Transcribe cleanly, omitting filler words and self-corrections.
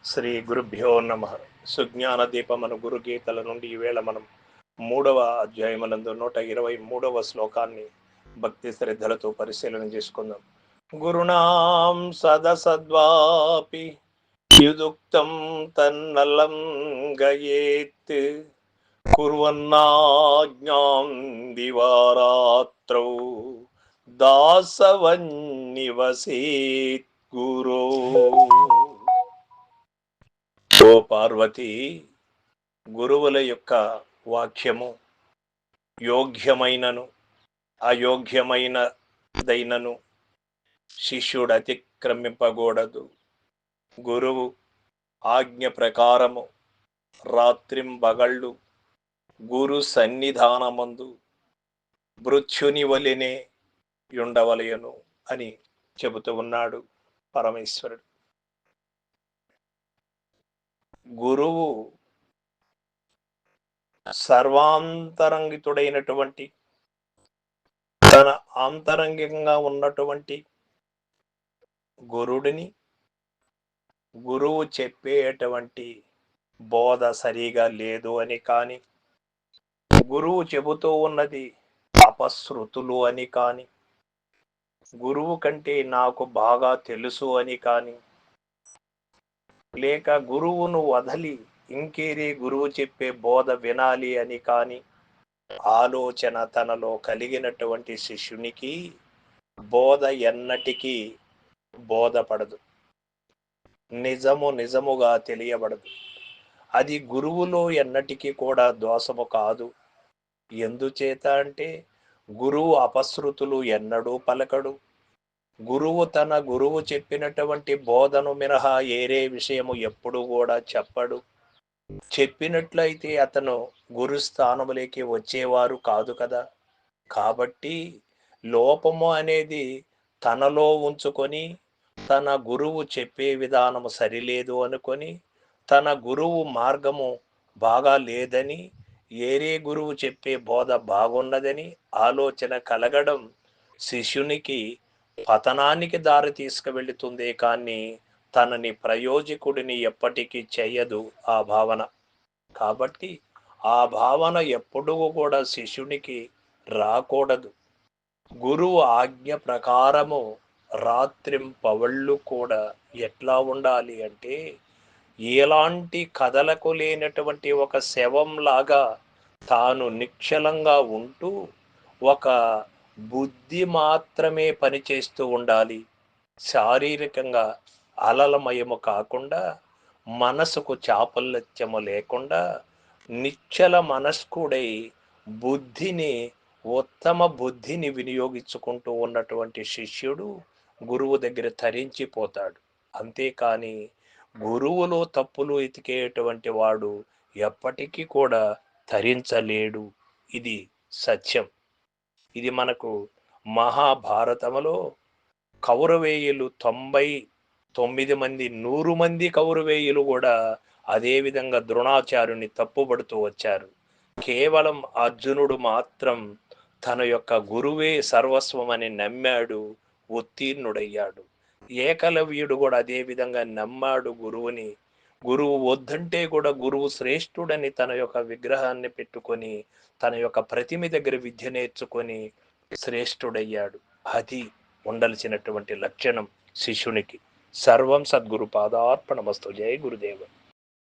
శ్రీ గురుభ్యో నమ. సుజ్ఞాన దీపమను గురుగీతల నుండి ఈవేళ మనం 3వ అధ్యాయమునందు 123వ శ్లోకాన్ని భక్తి శ్రద్ధలతో పరిశీలన చేసుకుందాం. గురుణాం సదసద్వాపి యుదుక్తం తన్నలం గయేత్ కుర్వన్నాజ్ఞాం దివారాత్రౌ దాసవన్నివసేత్ గురో. ఓ పార్వతి, గురువుల యొక్క వాక్యము యోగ్యమైనను అయోగ్యమైనదైనను శిష్యుడు అతిక్రమింపకూడదు. గురువు ఆజ్ఞ ప్రకారము రాత్రింబగళ్ళు గురు సన్నిధానమందు మృత్యుని వలెనే ఉండవలయను అని చెబుతూ ఉన్నాడు పరమేశ్వరుడు. గురువు సర్వాంతరంగితుడైనటువంటి, తన ఆంతరంగికంగా ఉన్నటువంటి గురుడిని గురువు చెప్పేటువంటి బోధ సరిగా లేదు అని కాని, గురువు చెబుతూ ఉన్నది అపశృతులు అని కాని, గురువు కంటే నాకు బాగా తెలుసు అని కాని, లేక గురువును వదలి ఇంకేరే గురువు చెప్పే బోధ వినాలి అని కాని ఆలోచన తనలో కలిగినటువంటి శిష్యునికి బోధ ఎన్నటికీ బోధపడదు, నిజముగా తెలియబడదు. అది గురువులో ఎన్నటికీ కూడా దోషము కాదు. ఎందుచేత అంటే గురువు అపశృతులు ఎన్నడూ పలకడు. గురువు చెప్పినటువంటి బోధను మినహా ఏరే విషయము ఎప్పుడు కూడా చెప్పడు. చెప్పినట్లయితే అతను గురు స్థానములోకి వచ్చేవారు కాదు కదా. కాబట్టి లోపము అనేది తనలో ఉంచుకొని, తన గురువు చెప్పే విధానము సరిలేదు అనుకొని, తన గురువు మార్గము బాగా లేదని, ఏరే గురువు చెప్పే బోధ బాగున్నదని ఆలోచన కలగడం శిష్యునికి పతనానికి దారి తీసుకువెళుతుందే కానీ తనని ప్రయోజకుడిని ఎప్పటికీ చెయ్యదు ఆ భావన. కాబట్టి ఆ భావన ఎప్పుడూ కూడా శిష్యునికి రాకూడదు. గురువు ఆజ్ఞ ప్రకారము రాత్రింపవళ్ళు కూడా ఎట్లా ఉండాలి అంటే, ఎలాంటి కదలకు లేనటువంటి ఒక శవంలాగా తాను నిశ్చలంగా ఉంటూ ఒక బుద్ధి మాత్రమే పనిచేస్తూ ఉండాలి. శారీరకంగా అలలమయము కాకుండా, మనసుకు చాపల్యత్యము లేకుండా నిశ్చల మనస్కుడై బుద్ధిని, ఉత్తమ బుద్ధిని వినియోగించుకుంటూ ఉన్నటువంటి శిష్యుడు గురువు దగ్గర తరించిపోతాడు. అంతేకాని గురువులో తప్పులు ఎతికేటువంటి వాడు ఎప్పటికీ కూడా తరించలేడు. ఇది సత్యం. ఇది మనకు మహాభారతములో కౌరవేయులు 99 మంది 100 మంది కౌరవేయులు కూడా అదే విధంగా ద్రోణాచార్యుని తప్పుపడుతూ వచ్చారు. కేవలం అర్జునుడు మాత్రం తన యొక్క గురువే సర్వస్వమని నమ్మాడు, ఉత్తీర్ణుడయ్యాడు. ఏకలవ్యుడు కూడా అదే విధంగా నమ్మాడు గురువుని. గురువు వద్దంటే కూడా గురువు శ్రేష్ఠుడని తన యొక్క విగ్రహాన్ని పెట్టుకొని, తన యొక్క ప్రతిమ దగ్గర విద్య నేర్చుకొని శ్రేష్ఠుడయ్యాడు. అది ఉండాల్సినటువంటి లక్షణం శిష్యునికి. సర్వం సద్గురు పాదార్పణమస్తు. జై గురుదేవ.